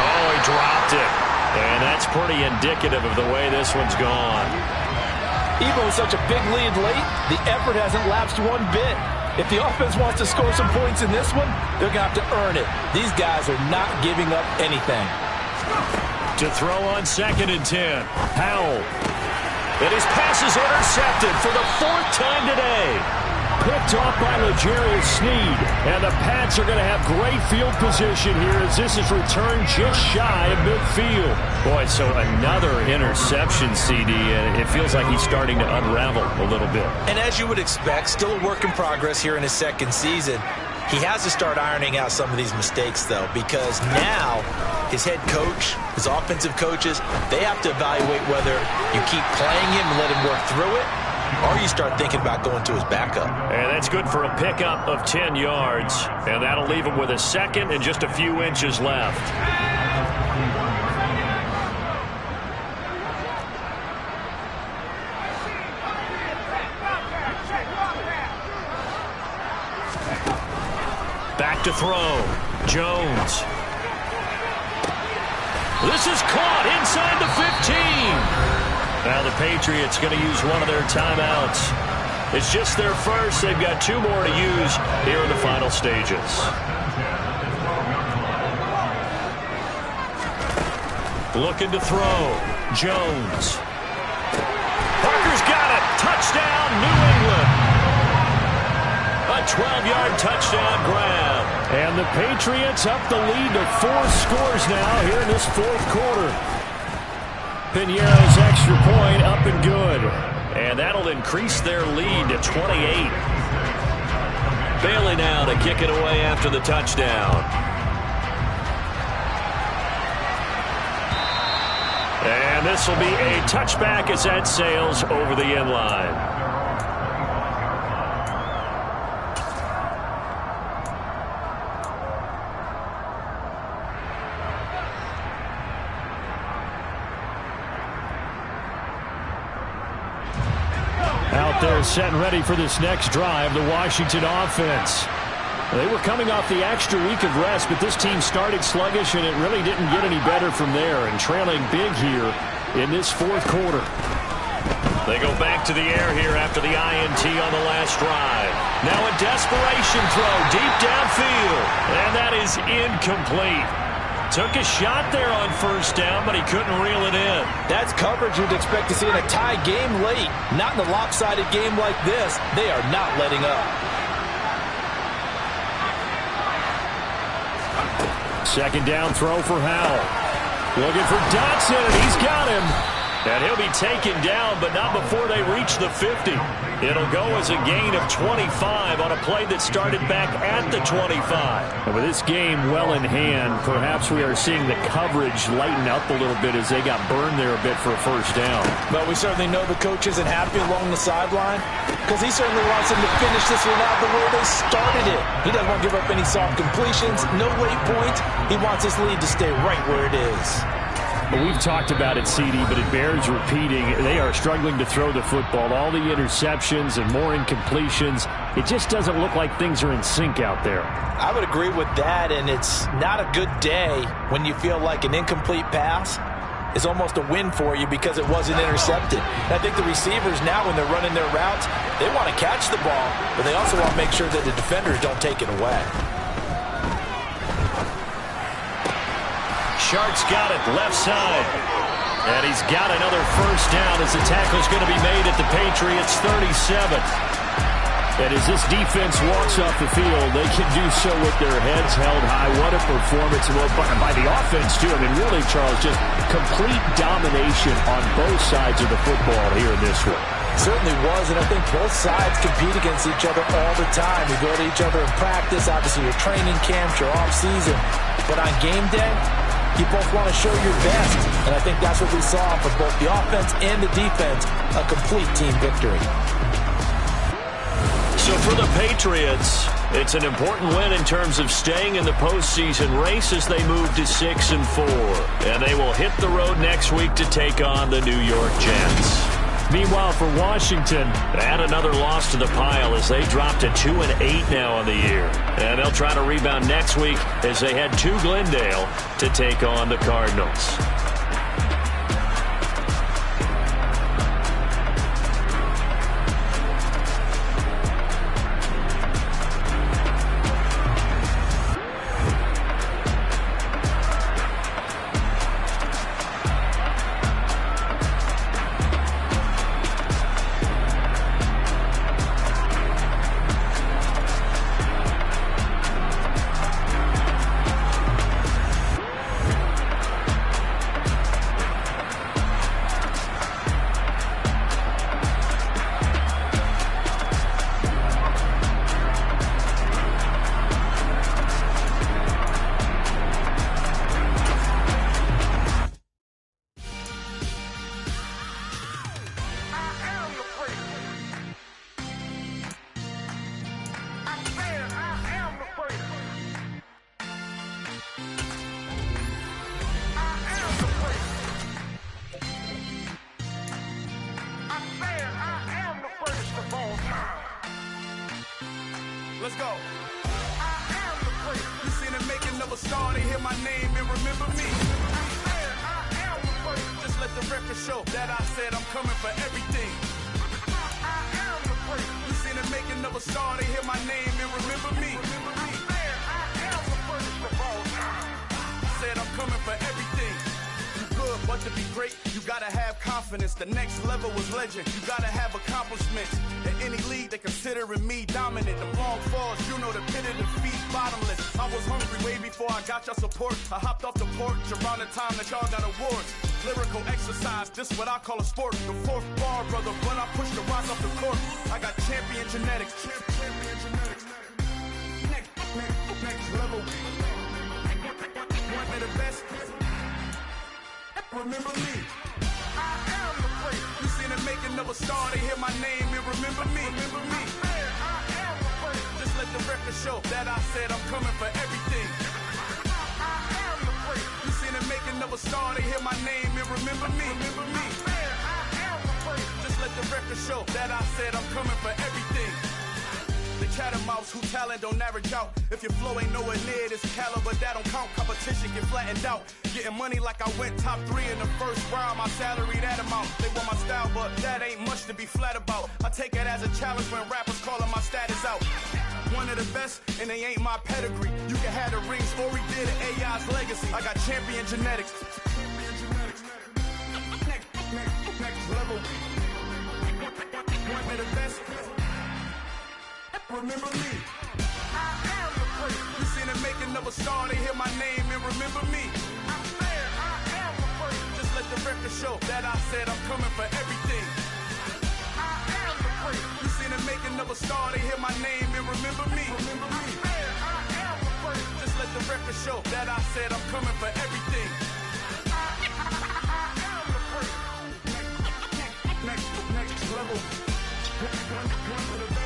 Oh, he dropped it. And that's pretty indicative of the way this one's gone. Even with such a big lead late, the effort hasn't lapsed one bit. If the offense wants to score some points in this one, they're going to have to earn it. These guys are not giving up anything. To throw on 2nd and 10. Howell. And his pass is intercepted for the 4th time today. Picked off by L'Jarius Sneed. And the Pats are going to have great field position here as this is returned just shy of midfield. Boy, so another interception, CD, and it feels like he's starting to unravel a little bit. And as you would expect, still a work in progress here in his 2nd season. He has to start ironing out some of these mistakes, though, because now his head coach, his offensive coaches, they have to evaluate whether you keep playing him and let him work through it, or you start thinking about going to his backup. And that's good for a pickup of 10 yards. And that'll leave him with a 2nd and just a few inches left. Back to throw. Jones. This is caught inside the 15. Now the Patriots going to use one of their timeouts. It's just their first. They've got 2 more to use here in the final stages. Looking to throw. Jones. Parker's got it. Touchdown, New England. A 12-yard touchdown grab. And the Patriots up the lead to 4 scores now here in this 4th quarter. Piñeiro's extra point up and good. And that'll increase their lead to 28. Bailey now to kick it away after the touchdown. And this will be a touchback as that sails over the end line. Out there set and ready for this next drive, the Washington offense. They were coming off the extra week of rest, but this team started sluggish, and it really didn't get any better from there, and trailing big here in this 4th quarter. They go back to the air here after the INT on the last drive. Now a desperation throw deep downfield, and that is incomplete. Took a shot there on 1st down, but he couldn't reel it in. That's coverage you'd expect to see in a tie game late. Not in a lopsided game like this. They are not letting up. 2nd down throw for Howell. Looking for Dotson, and he's got him. And he'll be taken down, but not before they reach the 50. It'll go as a gain of 25 on a play that started back at the 25. And with this game well in hand, perhaps we are seeing the coverage lighten up a little bit as they got burned there a bit for a 1st down. But we certainly know the coach isn't happy along the sideline because he certainly wants them to finish this one out the way they started it. He doesn't want to give up any soft completions, no late points. He wants his lead to stay right where it is. But we've talked about it, CD, but it bears repeating. They are struggling to throw the football. All the interceptions and more incompletions. It just doesn't look like things are in sync out there. I would agree with that, and it's not a good day when you feel like an incomplete pass is almost a win for you because it wasn't intercepted. And I think the receivers now, when they're running their routes, they want to catch the ball, but they also want to make sure that the defenders don't take it away. Shark's got it left side. And he's got another 1st down as the tackle's going to be made at the Patriots' 37. And as this defense walks off the field, they can do so with their heads held high. What a performance by the offense, too. I mean, really, Charles, just complete domination on both sides of the football here in this one. Certainly was, and I think both sides compete against each other all the time. You go to each other in practice, obviously your training camps, your off-season. But on game day, you both want to show your best. And I think that's what we saw for both the offense and the defense, a complete team victory. So for the Patriots, it's an important win in terms of staying in the postseason race as they move to 6-4. And they will hit the road next week to take on the New York Jets. Meanwhile, for Washington, add another loss to the pile as they drop to 2-8 now on the year. And they'll try to rebound next week as they head to Glendale to take on the Cardinals. Let's go. I am the great. You seen the making of a star, they hear my name and remember me. I am the great. Just let the record show that I said I'm coming for everything. I am the great. You seen the making of a star, they hear my name and remember me. I am the greatest of all time. Said I'm coming for everything. Good, but to be great, you gotta have confidence. The next level was legend. You gotta have accomplishments. In any league, they considering me dominant. The long falls, you know the pit of defeat, bottomless. I was hungry way before I got your support. I hopped off the porch around the time that y'all got awards. Lyrical exercise, this what I call a sport. The fourth bar, brother, when I push the rocks off the court. I got champion genetics. Champion genetics. Next level. One of the best. Remember me. I am the great. You seen the making of a star, they hear my name and remember me. Remember me. I am the great. Just let the record show that I said I'm coming for everything. I am the great. You seen the making of a star, they hear my name and remember me. Remember me. I am the great. Just let the record show that I said I'm coming for everything. The catamounts who talent don't average out. If your flow ain't nowhere near this caliber, that don't count. Competition get flattened out. Getting money like I went top 3 in the first round. My salary that amount. They want my style, but that ain't much to be flat about. I take it as a challenge when rappers calling my status out. One of the best, and they ain't my pedigree. You can have the rings, or we did it, AI's legacy. I got champion genetics. Next level. One of the best. Remember me. I am the great. You seen the making of a star, they hear my name and remember me. I am the great. Just let the record show that I said I'm coming for everything. I am the great. You seen the making of a star, they hear my name and remember me. Remember me. I am the great. Just let the record show that I said I'm coming for everything. I am the great. Next level. One of the best.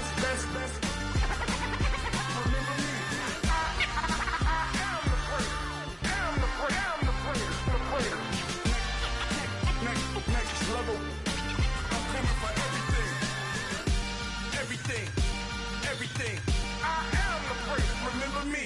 Everything. I am the great. Remember me.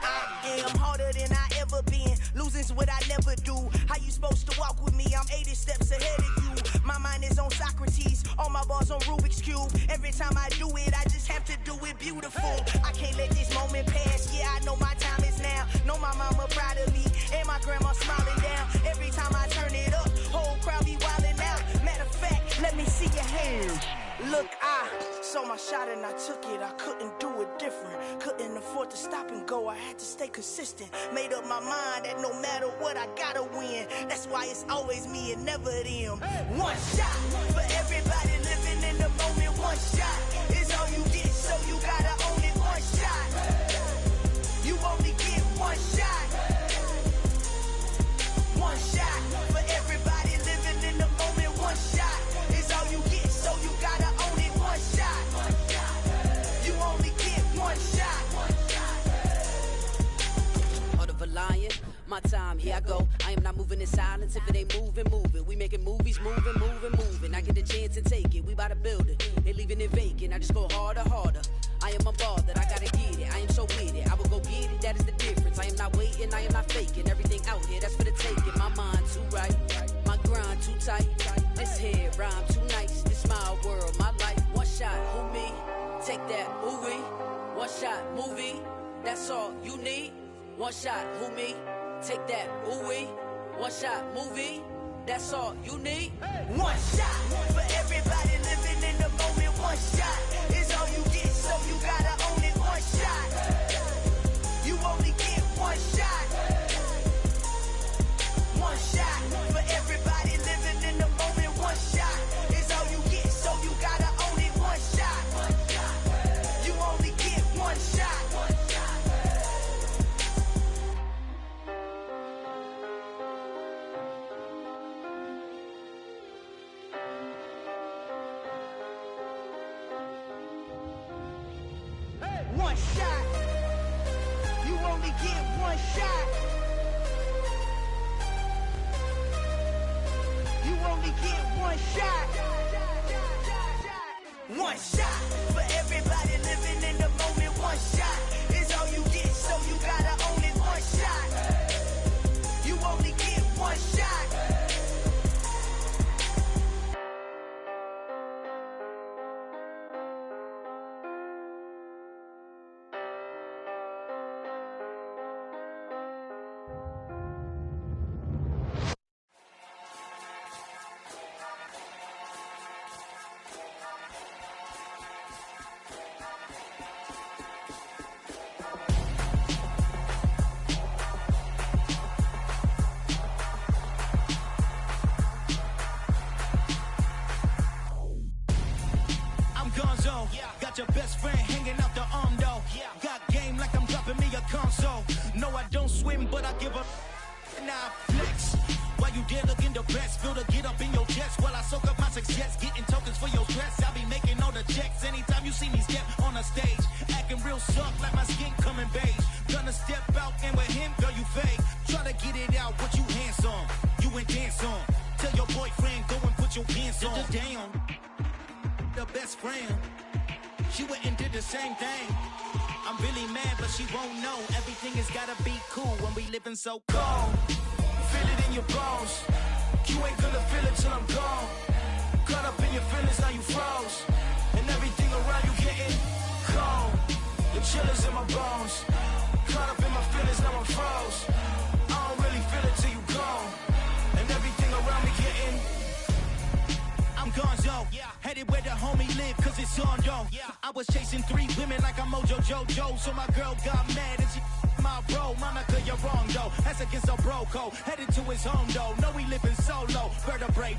I am harder than I ever been. Losing's what I never do. How you supposed to walk with me? I'm 80 steps ahead of you. My mind is on Socrates, all my balls on Rubik's Cube. Every time I do it, I just have to do it beautiful. I can't let this moment pass, yeah, I know my time is now. Know my mama proud of me, and my grandma smiling down. Every time I turn it up, whole crowd be wildin' out. Matter of fact, let me see your hands. Look, I saw my shot and I took it. I couldn't do it different. Couldn't afford to stop and go. I had to stay consistent. Made up my mind that no matter what, I gotta win. That's why it's always me and never them. One shot for everybody living in the moment. One shot is all you get, so you gotta own it. One shot. You only get one shot. One shot for everybody living in the moment. One shot is all you get, so you gotta own it. One shot. You only get one shot. Heart of a lion, my time, here I go. I am not moving in silence. If it ain't moving, moving. We making movies, moving, moving, moving. I get a chance to take it. We bout to build it. They leaving it vacant. I just go harder, harder. I am a ball that I gotta get it. I am so with it. I will go get it. That is the difference. I am not waiting. I am not faking. Everything out here, that's for the taking. My mind too right. My grind too tight. This head rhyme too nice. This my world, my life. One shot, who me? Take that, ooh wee. One shot, movie. That's all you need. One shot, who me? Take that, ooh wee. One shot, movie. That's all you need. One shot for everybody living in the moment. One shot is all you get, so you gotta own it. One shot. You only get one shot. One shot for everybody living in the moment. One shot is all you get, so you gotta own it. One shot. You only get one shot. One shot. You only get one shot. You only get one shot. One shot for everybody living in the moment. One shot is all you get, so you gotta own it. One shot. You only get one shot. Got your best friend hanging out the arm though. Got game like I'm dropping me a console. No, I don't swim, but I give a now flex. While you there looking depressed, feel the get up in your chest while I soak up my success. Getting tokens for your stress, I be making all the checks. Anytime you see me step on a stage, acting real soft like my skin coming beige. Gonna step out and with him, girl, you fake. Try to get it out, but you handsome. You ain't dance on. Tell your boyfriend, go and put your pants on. Down. The best friend. She went and did the same thing. I'm really mad, but she won't know. Everything has gotta be cool when we living so cold. Feel it in your bones. You ain't gonna feel it till I'm gone. Caught up in your feelings, now you froze. And everything around you getting cold. The chillers in my bones. Caught up in my feelings, now I'm froze. I don't really feel it till you gone. And everything around me getting I'm gonzo, headed where the homie live, cause it's on though. I was chasing 3 women like I'm Mojo Jojo, so my girl got mad and she my bro. Monica, you're wrong though, that's against a bro code. Headed to his home though, no we living solo. Vertebrae,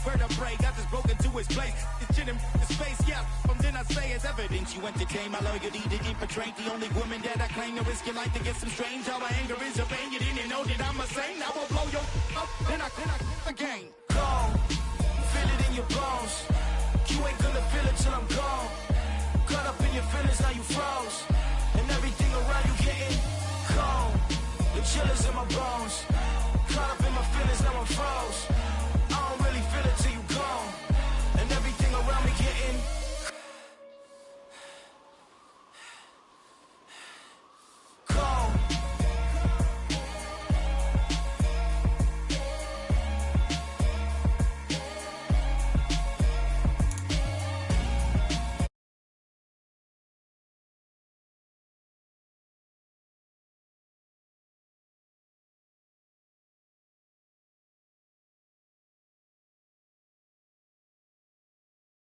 got this broken to his place. This shit in space, from then I say it's evidence. You entertain my loyalty, didn't infiltrate. The only woman that I claim to risk your life to get some strange. All my anger is a pain, you didn't know that I'm a saint. Now I'll blow your up, then I again. Go. Feel it in your bones. You ain't gonna feel it till I'm gone. Caught up in your feelings, now you froze.